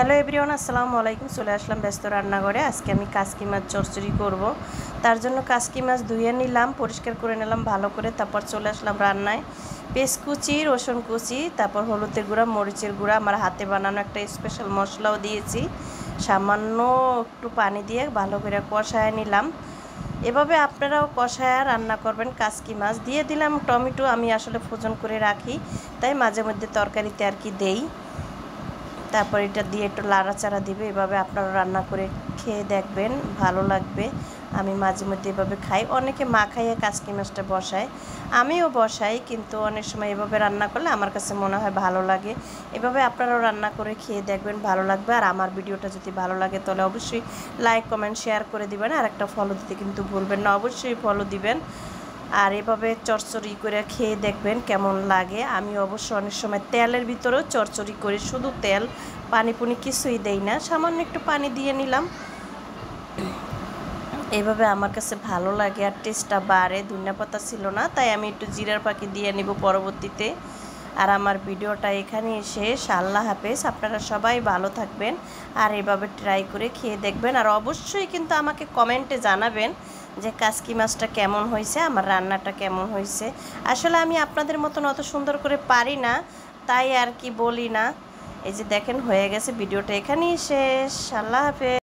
Hello everyone, আসসালামু আলাইকুম। চলে আসলাম ব্যস্ত রান্নাঘরে। আজকে আমি কাসকি মাছ চচ্চড়ি করব। তার জন্য কাসকি মাছ ধুয়ে নিলাম, পরিষ্কার করে নিলাম ভালো করে। তারপর চলে আসলাম রান্নায়। পেঁয়াজ কুচি, রসুন কুচি, তারপর হলুদের গুঁড়া, মরিচের গুঁড়া, আমার হাতে বানানো একটা স্পেশাল মশলাও দিয়েছি। সামান্য একটু পানি দিয়ে ভালো করে কষায় নিলাম। এভাবে আপনারাও কষায় রান্না করবেন। কাসকি মাছ দিয়ে দিলাম টমেটো, আমি আসলে ফ্রোজেন করে রাখি, তাই মাঝে মধ্যে তরকারিতে আর কি দেই। তারপর এটা দিয়ে একটু লাড়াচাড়া দিবে। এভাবে আপনারা রান্না করে খেয়ে দেখবেন, ভালো লাগবে। আমি মাঝে মধ্যে এভাবে খাই। অনেকে মাখাইয়ে কাসকি মাছটা বসায়, আমিও বসাই, কিন্তু অনেক সময় এভাবে রান্না করলে আমার কাছে মনে হয় ভালো লাগে। এভাবে আপনারাও রান্না করে খেয়ে দেখবেন, ভালো লাগবে। আর আমার ভিডিওটা যদি ভালো লাগে তাহলে অবশ্যই লাইক, কমেন্ট, শেয়ার করে দিবেন। আর একটা ফলো দিতে কিন্তু ভুলবেন না, অবশ্যই ফলো দিবেন। আর এভাবে চচ্চড়ি করে খেয়ে দেখবেন কেমন লাগে। আমি অবশ্য অনেক সময় তেলের ভিতরেও চচ্চড়ি করি, শুধু তেল, পানি পুনি কিছুই দেই না, সামান্য একটু পানি দিয়ে নিলাম। এইভাবে আমার কাছে ভালো লাগে আর টেস্টটা বাড়ে। ধনিয়াপাতা ছিল না, তাই আমি একটু জিরার পাখি দিয়ে নিব পরবর্তীতে। আর আমার ভিডিওটা এখানেই শেষ। আল্লাহ হাফেজ। আপনারা সবাই ভালো থাকবেন আর এভাবে ট্রাই করে খেয়ে দেখবেন। আর অবশ্যই কিন্তু আমাকে কমেন্টে জানাবেন যে কাসকি মাছটা কেমন হয়েছে, আমার রান্নাটা কেমন হয়েছে। আসলে আমি আপনাদের মতন অত সুন্দর করে পারি না, তাই আর কি বলি না। এই যে দেখেন হয়ে গেছে। ভিডিওটা এখানেই শেষ। আল্লাহ হাফেজ।